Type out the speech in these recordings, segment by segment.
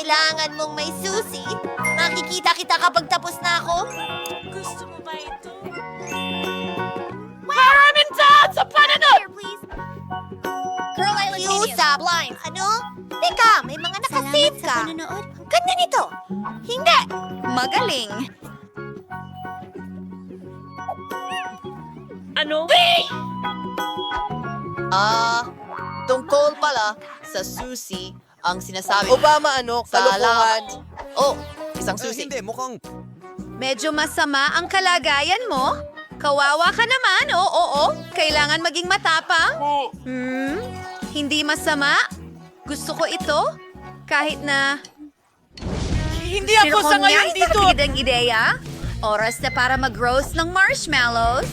kailangan mong may susi. Makikita kita kapag tapos na ako. Gusto mo ba ito? Maraming dad sa pananod! Girl, I Usap. Ano? Teka, may mga nakasave ka. Ang ganda nito. Hindi. Magaling. Ano? Tungkol pala sa susi ang sinasabi. Obama, kalokohan. Oh, isang susi. Hindi, mukhang... Medyo masama ang kalagayan mo. Kawawa ka naman. Oo. Kailangan maging matapang. Hindi masama. Gusto ko ito. Kahit na... Hindi ako sa ngayon dito! Ang ideya. Oras na para mag-roast ng marshmallows.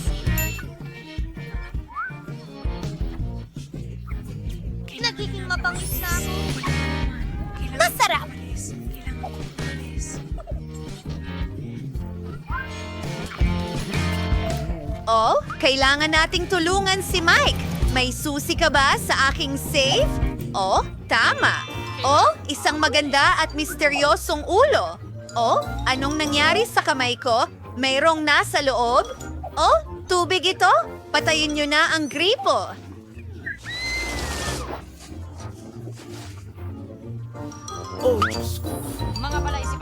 Nagiging mabangis na ako. Masarap. Oh, kailangan nating tulungan si Mike. May susi ka ba sa aking safe? Oh, tama. Oh, isang maganda at misteryosong ulo. Oh, anong nangyari sa kamay ko? Mayroong nasa loob? Oh, tubig ito? Patayin nyo na ang gripo.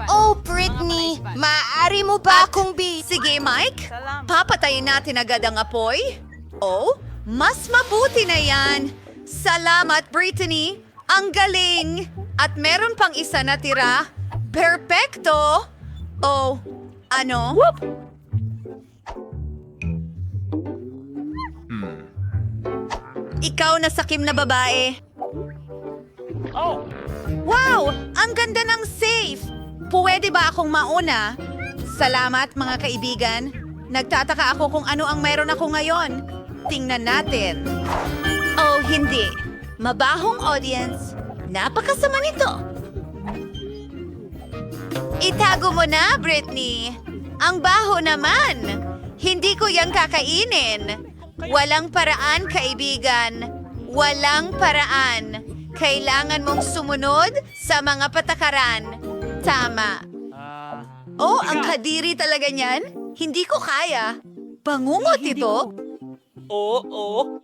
Oh, Britney, maaari mo ba akong Sige, Mike. Papatayin natin agad ang apoy. Oh, mas mabuti na yan. Salamat, Brittany. Ang galing. At meron pang isa na tira. Perpekto. Oh, ano? Ikaw na sakim na babae. Wow! Ang ganda ng safe! Pwede ba akong mauna? Salamat, mga kaibigan. Nagtataka ako kung ano ang mayroon ako ngayon. Tingnan natin. Oh, hindi. Mabahong audience. Napakasama nito. Itago mo na, Britney. Ang baho naman. Hindi ko yang kakainin. Walang paraan, kaibigan. Walang paraan. Kailangan mong sumunod sa mga patakaran. Tama. Oh, ang kadiri talaga niyan. Hindi ko kaya. Bangungot ito. Oo.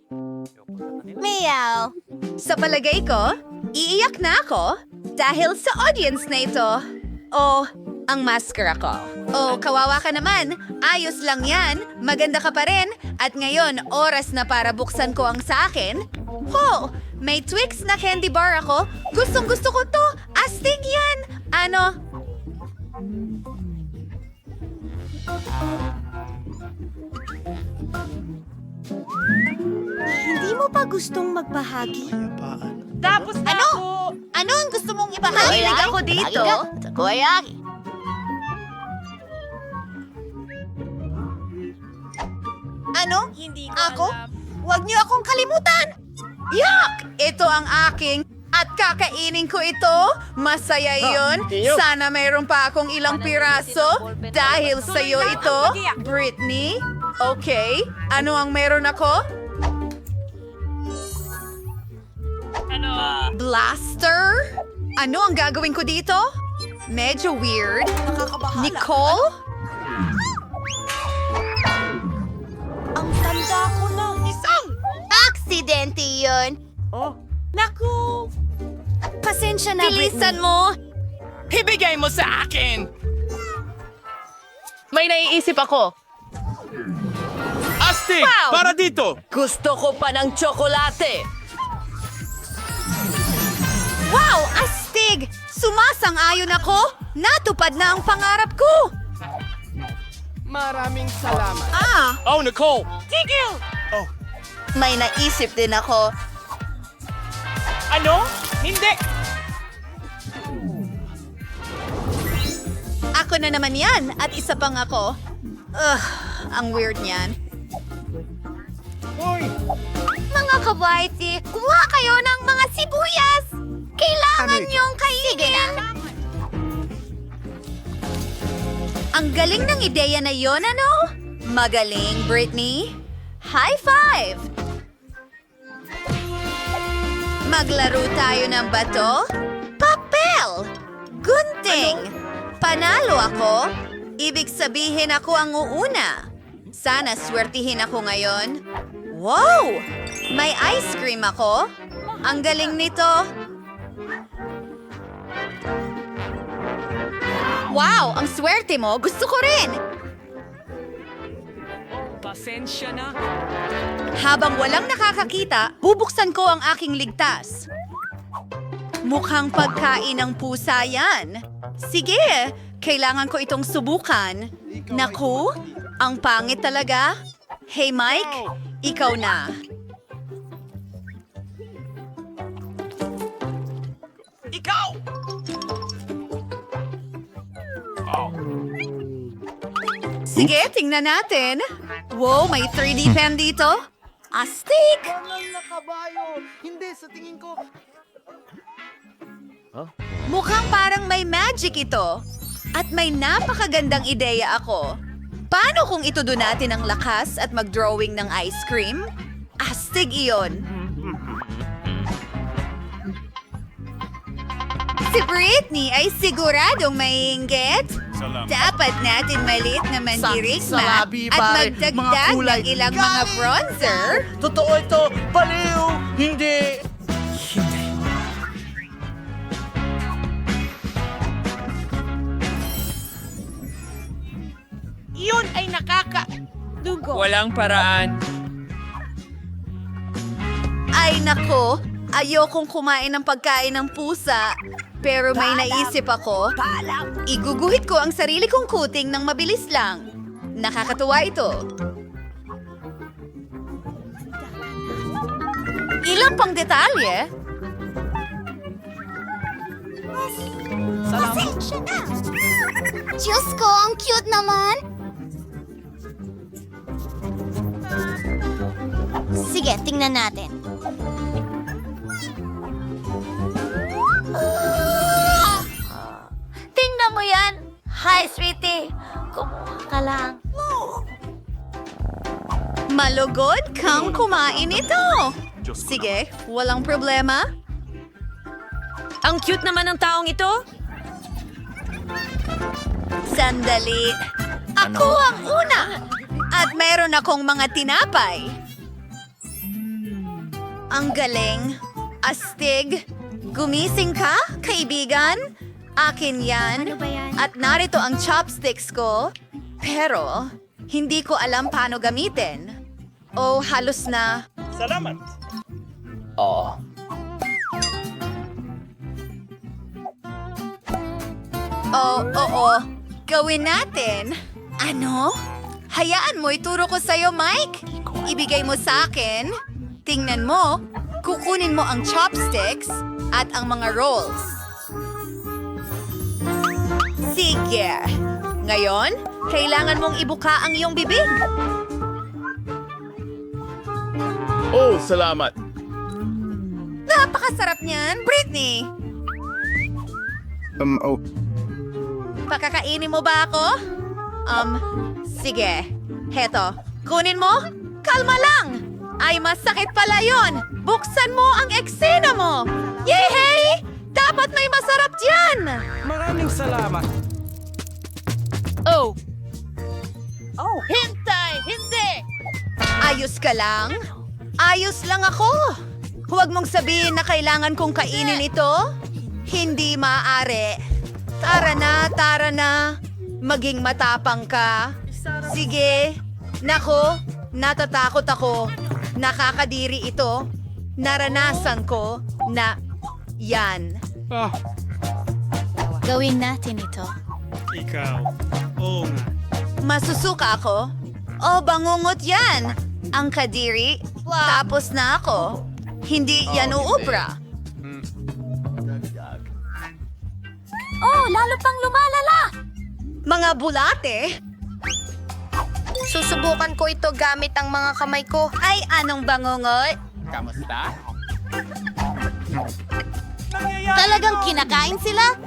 Meow. Sa palagay ko, iiyak na ako dahil sa audience na ito. Oh, ang mascara ko. Oh, kawawa ka naman. Ayos lang yan. Maganda ka pa rin. At ngayon, oras na para buksan ko ang sa akin. Oh, may Twix na candy bar ako. Gustong gusto ko to. Astig yan. Ano? Hindi mo ba gustong magbahagi? Tapos na Ano? ako! Ano ang gusto mong ibahagi? Mahilig ako dito. Takoyaki. Ano? Hindi ko Ako? alam. Huwag niyo akong kalimutan! Yak! Ito ang aking at kakainin ko ito. Masaya iyon. Sana mayroon pa akong ilang piraso dahil sa iyo ito, Britney. Okay, ano ang meron ako? Ano? Blaster? Ano ang gagawin ko dito? Medyo weird. Nicole? Ang tanda ko na. Isang! Aksidente yun. Naku! Pasensya na, Bilisan mo! Ibigay mo sa akin! May naiisip ako. Astig! Wow! Para dito! Gusto ko pa ng tsokolate. Wow! Astig! Sumasang-ayon ako! Natupad na ang pangarap ko! Maraming salamat. Oh, Nicole! Tigil! May naisip din ako. Ano? Hindi! Ako na naman yan at isa pang ako. Ugh, ang weird niyan. Mga kabaiti, kumuha kayo ng mga sibuyas! Kailangan niyong kainin! Ang galing ng ideya na yon, ano? Magaling, Britney. High five! Maglaro tayo ng bato? Papel! Panalo ako? Ibig sabihin ako ang uuna. Sana swertihin ako ngayon. Wow! May ice cream ako? Ang galing nito. Wow! Ang swerte mo! Gusto ko rin! Pasensya na. Habang walang nakakakita, bubuksan ko ang aking ligtas. Mukhang pagkain ng pusa yan. Sige, kailangan ko itong subukan. Naku, ang pangit talaga. Hey Mike, ikaw na. Ikaw! Sige, tingnan natin. Wow, may 3D pen dito. Astig! Bangal na kabayo! Hindi, sa tingin ko... Mukhang parang may magic ito. At may napakagandang ideya ako. Paano kung itudo natin ang lakas at mag-drawing ng ice cream? Astig iyon. Si Britney ay siguradong maiinggit. Dapat natin maliit na mandirigma Salabi, at pare. magdagdag Mga kulay. ng ilang mga bronzer. Totoo ito! Baliw! Hindi! Yun ay Walang paraan. Ay nako, ayokong kumain ng pagkain ng pusa. Pero may naisip ako. Iguguhit ko ang sarili kong kuting ng mabilis lang. Nakakatuwa ito. Ilang pang detalye? Pasensya na! Diyos ko, ang cute naman! Sige, tingnan natin. Tingnan mo yan! Hi, sweetie! Kumuha ka lang. Malugod kang kumain ito. Sige, walang problema. Ang cute naman ng taong ito. Sandali. Ako ang una! At meron akong mga tinapay. Ang galing. Astig. Gumising ka, kaibigan? Akin yan. Ano ba yan? At narito ang chopsticks ko. Pero, hindi ko alam paano gamitin. O halos na... Salamat. Oo. Gawin natin. Ano? Hayaan mo, ituro ko sa'yo, Mike. Ibigay mo sa akin. Tingnan mo. Kukunin mo ang chopsticks at ang mga rolls. Sige. Ngayon, kailangan mong ibuka ang iyong bibig. Oh, salamat. Napakasarap niyan, Britney. Oh. Pakakainin mo ba ako? Sige. Heto. Kunin mo? Kalma lang! Ay, masakit pala yon. Buksan mo ang eksena mo! Yehey! Dapat may masarap dyan! Maraming salamat. Oh, Hintay! Hindi! Ayos ka lang? Ayos lang ako! Huwag mong sabihin na kailangan kong kainin ito. Hindi maaari. Tara na. Maging matapang ka. Sige. Nako, natatakot ako. Nakakadiri ito. Naranasan ko na yan. Gawin natin ito. Ikaw. Oo nga. Masusuka ako? O bangungot yan? Ang kadiri? Tapos na ako. Hindi yan uubra. Oh, lalo pang lumalala! Mga bulate? Susubukan ko ito gamit ang mga kamay ko. Ay, anong bangungot? kamusta? Talagang kinakain sila?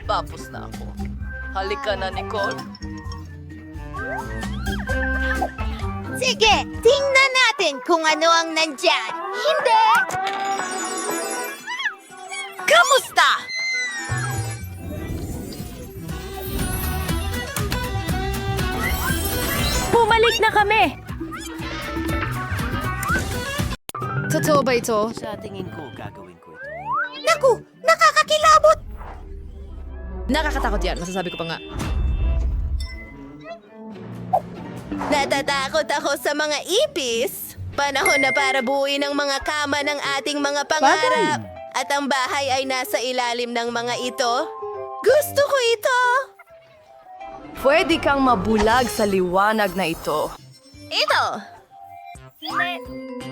Tapos na ako. Halika na, Nicole. Sige, tingnan natin kung ano ang nandyan. Hindi! Kamusta? Malapit na kami! Totoo ba ito? Naku, nakakakilabot! Nakakatakot yan. Masasabi ko pa nga. Natatakot ako sa mga ipis. Panahon na para buuin ang mga kama ng ating mga pangarap. At ang bahay ay nasa ilalim ng mga ito. Gusto ko ito! Pwede kang mabulag sa liwanag na ito. Ito!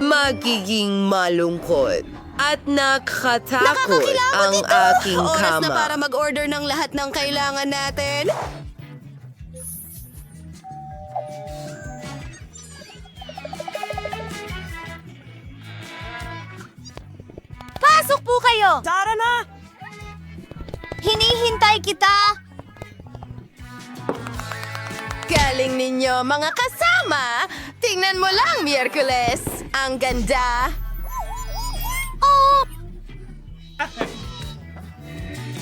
Magiging malungkot at nakakatakot ang ito! aking Oras na kama. para mag-order ng lahat ng kailangan natin. Pasok po kayo! Tara na! Hinihintay kita! Galing ninyo, mga kasama! Tingnan mo lang, Miyerkules! Ang ganda! Oh!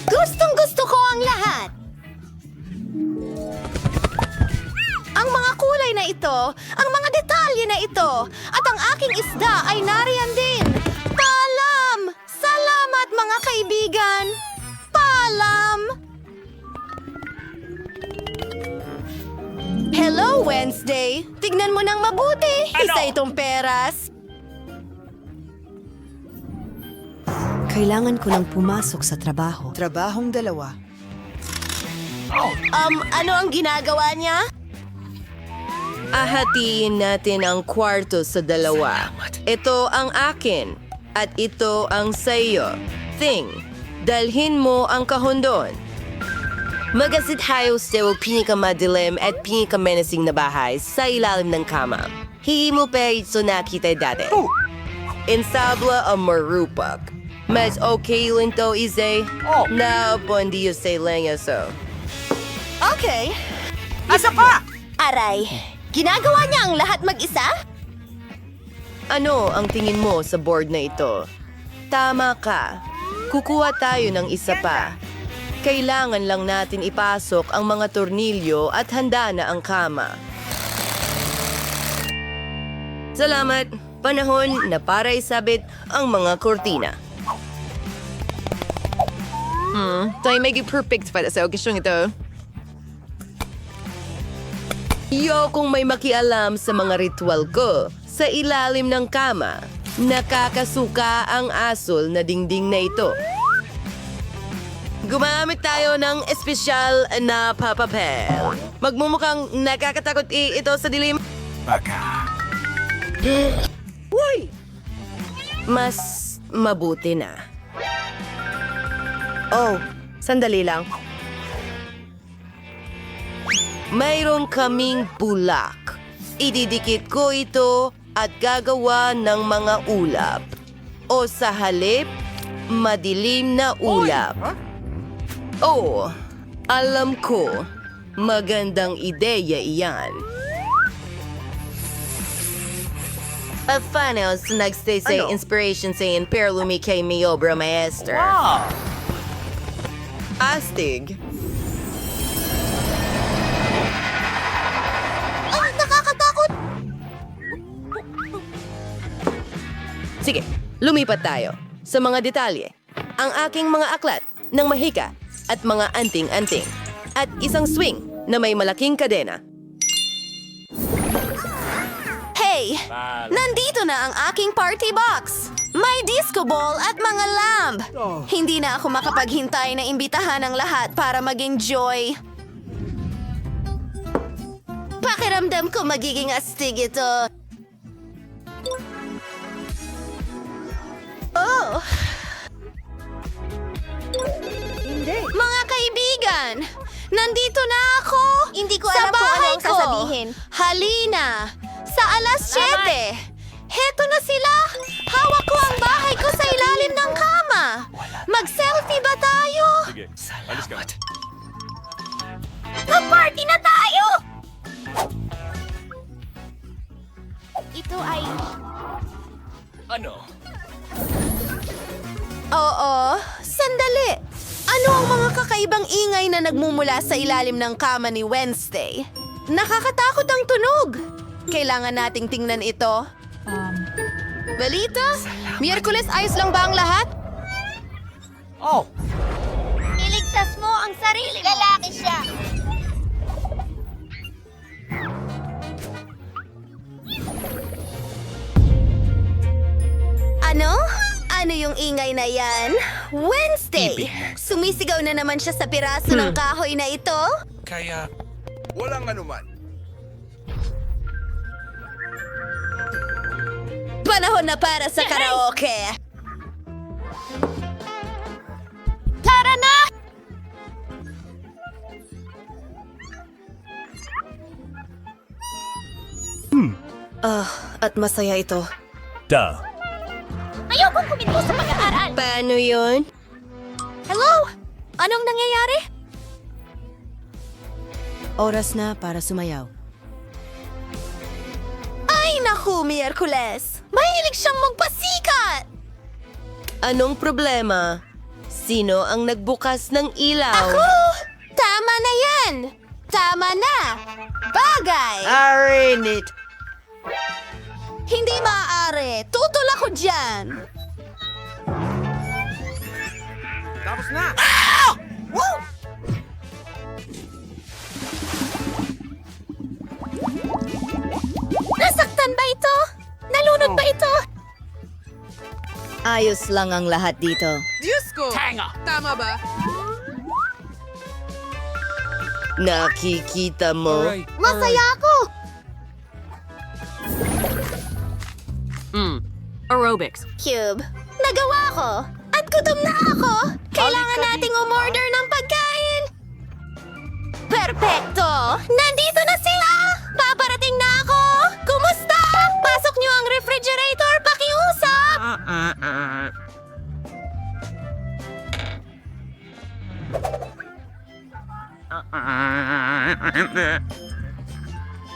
Gustong-gusto ko ang lahat! Ang mga kulay na ito, ang mga detalye na ito, at ang aking isda ay nariyan din! Paalam! Salamat, mga kaibigan! Paalam! Hello, Wednesday! Tignan mo nang mabuti! Isa itong peras! Kailangan ko lang pumasok sa trabaho. Trabahong dalawa. Ano ang ginagawa niya? Ahatiin natin ang kwarto sa dalawa. Ito ang akin at ito ang sayo. Thing, dalhin mo ang kahon doon. Magasit tayo sa pinakamadilim at pinakamenacing na bahay sa ilalim ng kama. Hindi mo pa ito nakita dati. Insabla ang marupak. Mas okay lang to, Izay? Na bondi yung say lang so. Okay. Isa pa! Aray, ginagawa niya ang lahat mag-isa? Ano ang tingin mo sa board na ito? Tama ka. Kukuha tayo ng isa pa. Kailangan lang natin ipasok ang mga tornilyo at handa na ang kama. Salamat. Panahon na para isabit ang mga kortina. Tayo may perfect para sa okasyon ito. Kung may makialam sa mga ritual ko sa ilalim ng kama. Nakakasuka ang asol na dingding na ito. Gumamit tayo ng espesyal na papapel. Magmumukhang nakakatakot ito sa dilim. Uy! Mas mabuti na. Oh, sandali lang. Mayroon kaming bulak. Ididikit ko ito at gagawa ng mga ulap. O sa halip, madilim na ulap. Oh, alam ko. Magandang ideya iyan. Paano nagstay sa inspiration sa Perlumi kay mi obra maestra? Astig. Oh, nakakatakot! Sige, lumipat tayo sa mga detalye. Ang aking mga aklat ng mahika at mga anting-anting. At isang swing na may malaking kadena. Hey! Nandito na ang aking party box! May disco ball at mga lamp! Hindi na ako makapaghintay na imbitahan ang lahat para mag-enjoy. Pakiramdam ko magiging astig ito. Oh! Mga kaibigan! Nandito na ako! Hindi ko alam kung ano ang sasabihin. Halina! Sa alas 7! Heto na sila! Hawak ko ang bahay ko sa ilalim ng kama! Mag-selfie ba tayo? Sige, alis ka. Mag-party na tayo! Ito ay... Ano? Oo, sandali. Ano ang mga kakaibang ingay na nagmumula sa ilalim ng kama ni Wednesday? Nakakatakot ang tunog. Kailangan nating tingnan ito. Balita? Miyerkules, ayos lang ba ang lahat? Oh, Iligtas mo ang sarili mo. Lalaki siya. Ano? Ano yung ingay na yan? Wednesday! Sumisigaw na naman siya sa piraso ng kahoy na ito? Kaya, Walang anuman. Panahon na para sa karaoke! Tara na! At masaya ito. Ayokong kuminto sa pag-aaral. Paano yon? Hello? Anong nangyayari? Oras na para sumayaw. Ay naku, Miyerkules! Mahilig siyang magpasikat! Anong problema? Sino ang nagbukas ng ilaw? Ako! Tama na yan! Tama na! Bagay! Arinit. Hindi maaari! Tutol ako dyan! Tapos na. Nasaktan ba ito? Nalunod ba ito? Ayos lang ang lahat dito. Diyos ko. Tama ba? Nakikita mo? Masaya ako! Aerobics. Cube, nagawa ko! At gutom na ako! Kailangan nating umorder ng pagkain! Perpekto! Nandito na sila! Paparating na ako! Kumusta? Pasok niyo ang refrigerator, pakiusap!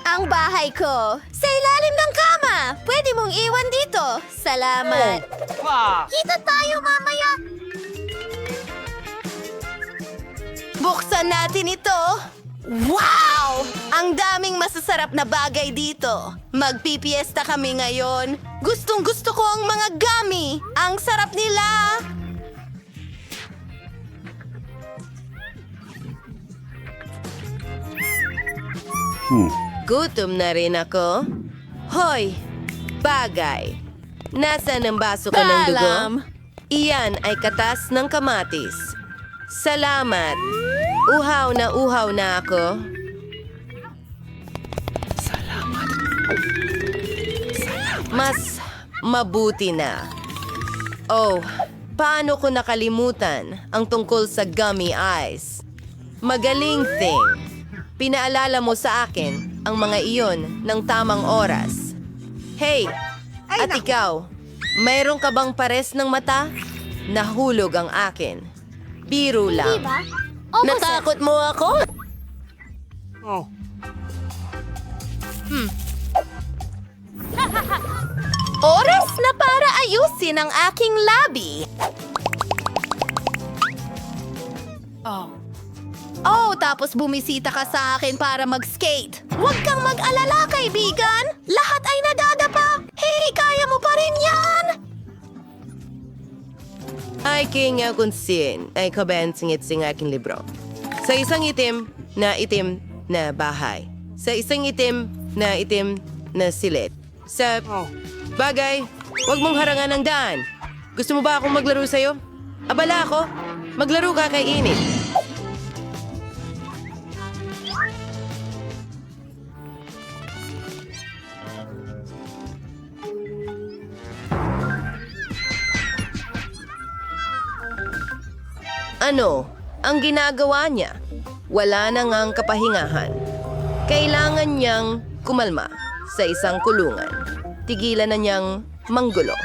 Ang bahay ko, sa ilalim ng kama. Pwede mong iwan dito. Salamat. Kita tayo mamaya. Buksan natin ito. Wow! Ang daming masasarap na bagay dito. Magpipiesta kami ngayon. Gustong gusto ko ang mga gummy. Ang sarap nila. Gutom na rin ako. Hoy! Bagay! Nasaan ang baso ko ng dugo? Paalam. Iyan ay katas ng kamatis. Salamat! Uhaw na ako. Mas mabuti na. Oh, paano ko nakalimutan ang tungkol sa gummy eyes? Magaling thing. Pinaalala mo sa akin ang mga iyon ng tamang oras. Hey, at ikaw, mayroon ka bang pares ng mata? Nahulog ang akin. Biro lang. Natakot mo ako? Oh. Oras na para ayusin ang aking labi. Oh, tapos bumisita ka sa akin para mag-skate. Huwag kang mag-alala, kaibigan. Lahat ay nadadapa. Hey, kaya mo pa rin yan. Ay kinga kunsin ay kabensingit-sing aking libro. Sa isang itim na bahay. Sa isang itim na silit. Sa bagay, huwag mong harangan ang daan. Gusto mo ba akong maglaro sa'yo? Abala ako. Maglaro ka kay Init. Ano ang ginagawa niya? Wala na ngang kapahingahan. Kailangan niyang kumalma sa isang kulungan. Tigilan na niyang manggulo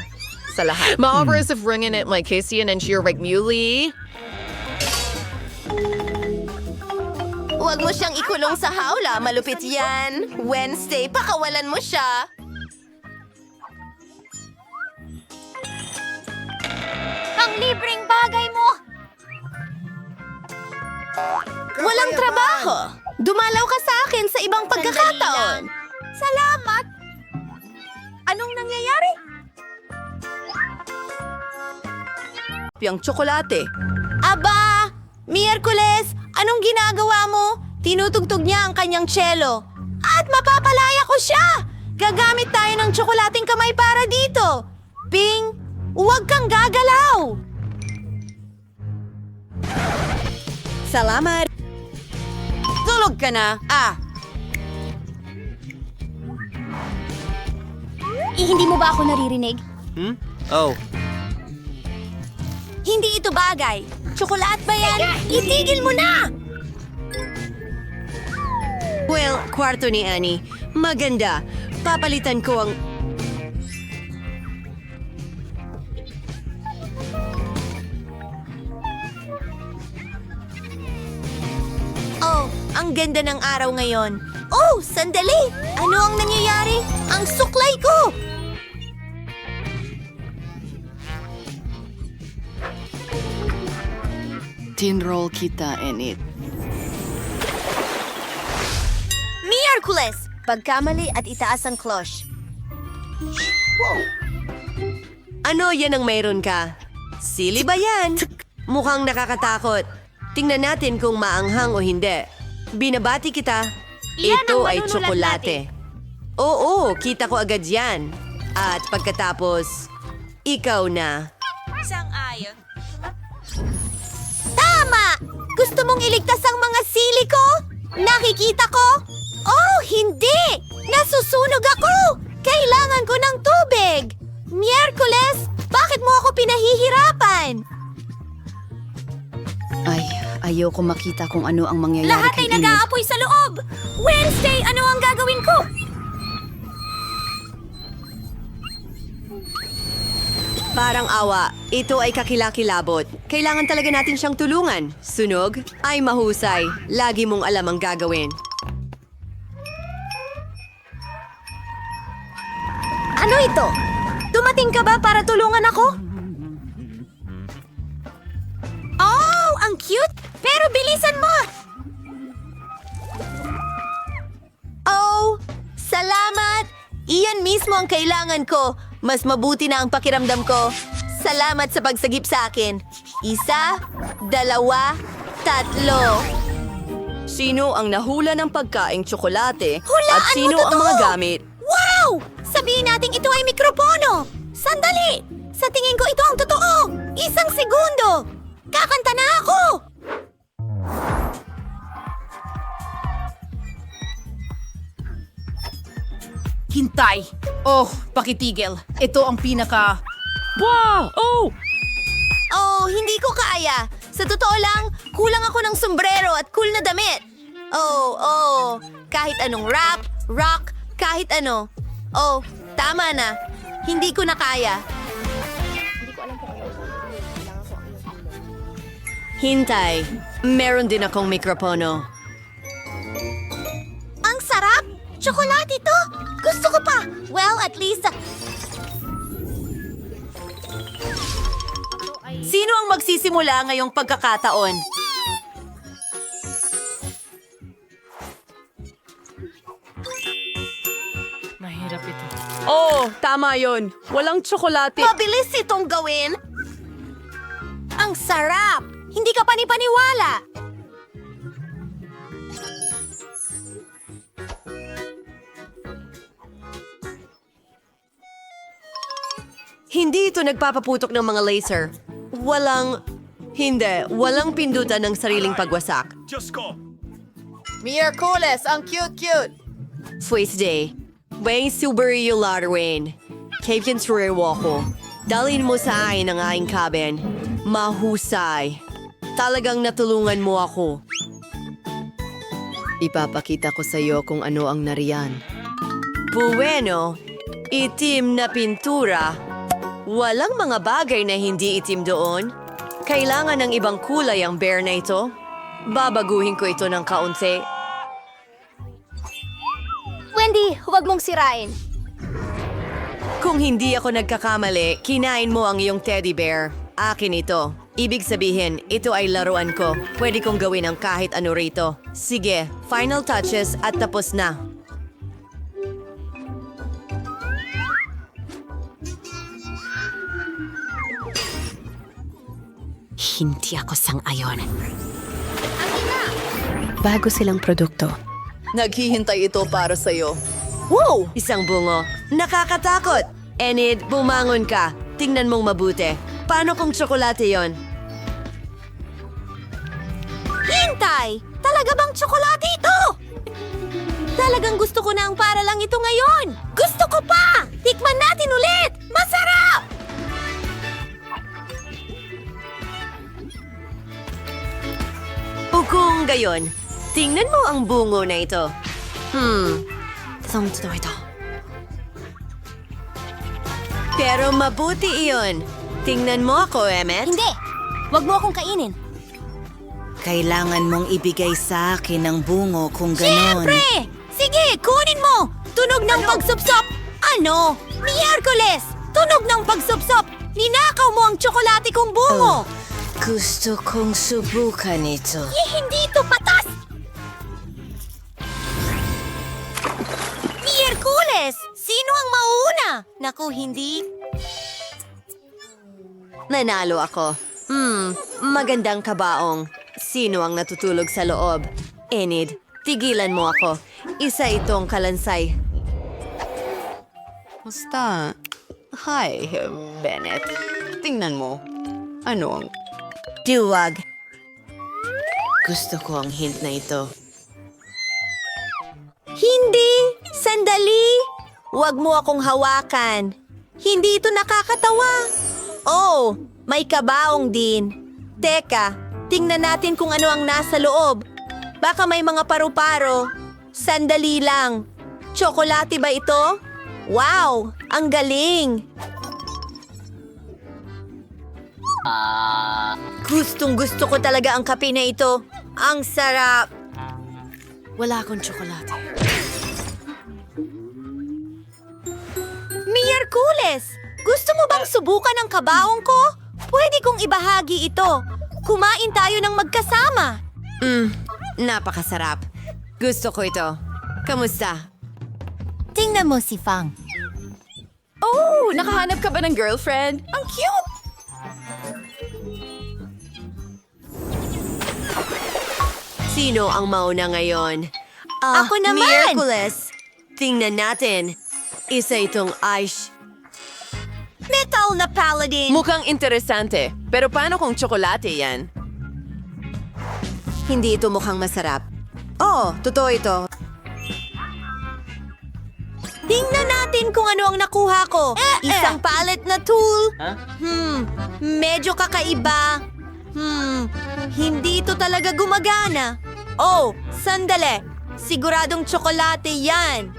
sa lahat. Maobras of ringing it like Kasian and Shirek Muley. Huwag mo siyang ikulong sa hawla. Malupit yan. Wednesday, pakawalan mo siya. Ang libreng bagay mo! Walang trabaho. Dumalaw ka sa akin sa ibang pagkakataon. Salamat! Anong nangyayari? Ang tsokolate. Aba! Miyerkules, anong ginagawa mo? Tinutugtog niya ang kanyang cello. At mapapalaya ko siya! Gagamit tayo ng tsokolating kamay para dito. Ping, huwag kang gagalaw! Salamat! Tulog ka na. Hindi mo ba ako naririnig? Oh. Hindi ito bagay. Tsokolat ba yan? Itigil mo na! Well, kwarto ni Annie. Maganda. Papalitan ko ang... Oh, ang ganda ng araw ngayon. Oh, sandali! Ano ang nangyayari? Ang suklay ko! Tinroll kita, Enid. Miyerkules! Pagkamali at itaas ang cloche. Ano yan ang mayroon ka? Sili ba yan? Mukhang nakakatakot. Tingnan natin kung maanghang o hindi. Binabati kita. Ito ay tsokolate. Oo, kita ko agad yan. At pagkatapos, ikaw na. Tama! Gusto mong iligtas ang mga sili ko? Nakikita ko? Oh, hindi! Nasusunog ako! Kailangan ko ng tubig! Miyerkules, bakit mo ako pinahihirapan? Ayoko makita kung ano ang mangyayari Lahat kay ay Enid. nag-aapoy sa loob! Wednesday, ano ang gagawin ko? Parang awa, ito ay kakilakilabot. Kailangan talaga natin siyang tulungan. Sunog? Ay mahusay. Lagi mong alam ang gagawin. Ano ito? Dumating ka ba para tulungan ako? Oh, ang cute! Pero bilisan mo! Oh, salamat! Iyan mismo ang kailangan ko. Mas mabuti na ang pakiramdam ko. Salamat sa pagsagip sa akin. 1, 2, 3. Sino ang nahula ng pagkaing tsokolate Hulaan at sino mo ang totoo! mga gamit? Wow! Sabihin natin ito ay mikropono! Sandali! Sa tingin ko ito ang totoo! 1 segundo! Kakanta na ako! Hintay! Oh, pakitigil. Ito ang pinaka... Wow! Oh! Oh, hindi ko kaya. Sa totoo lang, kulang ako ng sombrero at cool na damit. Oh. Kahit anong rap, rock, kahit ano. Oh, tama na. Hindi ko na kaya. Hintay, meron din akong mikropono. Ang sarap! Tsokolate ito! Gusto ko pa! Well, at least... Sino ang magsisimula ngayong pagkakataon? Mahirap ito. Oh, tama yon. Walang tsokolate. Mabilis itong gawin! Ang sarap! Hindi ka panipaniwala! Hindi ito nagpapaputok ng mga laser. Walang pindutan ng sariling pagwasak. Diyos ko! Miyerkules, ang cute-cute! Wednesday, may subari yung laruin. Kailan surewo ko. Dalhin mo sa akin ang aking cabin. Mahusay. Talagang natulungan mo ako. Ipapakita ko sa iyo kung ano ang nariyan. Bueno, itim na pintura. Walang mga bagay na hindi itim doon. Kailangan ng ibang kulay ang bear na ito. Babaguhin ko ito ng kaunti. Wendy, huwag mong sirain. Kung hindi ako nagkakamali, kinain mo ang iyong teddy bear. Akin ito. Ibig sabihin, ito ay laruan ko. Pwede kong gawin ang kahit ano rito. Sige, final touches at tapos na. Hindi ako sang-ayon. Bago silang produkto. Naghihintay ito para sa'yo. Wow! Isang bungo. Nakakatakot! Enid, bumangon ka. Tingnan mong mabuti. Paano kung tsokolate yon? Hintay! Talaga bang tsokolate ito? Talagang gusto ko na ang para lang ito ngayon. Gusto ko pa! Tikman natin ulit! Masarap! O kung gayon, tingnan mo ang bungo na ito. Totoo ito. Pero mabuti iyon. Tingnan mo ako, Emmet. Hindi! Huwag mo akong kainin. Kailangan mong ibigay sa akin ang bungo kung ganon. Siyempre! Sige, kunin mo! Tunog ng pagsupsop! Ano? Miyerkules! Tunog ng pagsupsop! Ninakaw mo ang tsokolate kong bungo! Gusto kong subukan ito. Hindi ito patas! Miyerkules! Sino ang mauna? Naku, hindi. Nanalo ako. Magandang kabaong. Sino ang natutulog sa loob? Enid, tigilan mo ako. Isa itong kalansay. Basta. Hi, Bennett. Tingnan mo. Ano ang... Duwag. Gusto ko ang hint na ito. Hindi! Sandali! Huwag mo akong hawakan. Hindi ito nakakatawa. Oh, may kabaong din. Teka, tingnan natin kung ano ang nasa loob. Baka may mga paru-paro. Sandali lang. Tsokolate ba ito? Wow! Ang galing! Gustong gusto ko talaga ang kape na ito. Ang sarap. Wala akong tsokolate. Miyerkules! Gusto mo bang subukan ang kabaong ko? Pwede kong ibahagi ito. Kumain tayo ng magkasama. Napakasarap. Gusto ko ito. Kamusta? Tingnan mo si Fang. Oh, nakahanap ka ba ng girlfriend? Ang cute! Sino ang mauna ngayon? Ako naman! Miraculous! Tingnan natin. Isa itong ice. Metal na paladin! Mukhang interesante. Pero paano kung tsokolate yan? Hindi ito mukhang masarap. Oo, totoo ito. Tingnan natin kung ano ang nakuha ko. Isang palette na tool. Medyo kakaiba. Hindi ito talaga gumagana. Oh, sandali. Siguradong tsokolate yan.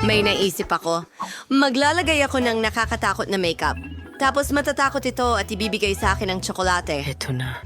May naisip ako. Maglalagay ako ng nakakatakot na makeup. Tapos matatakot ito at ibibigay sa akin ng tsokolate. Ito na.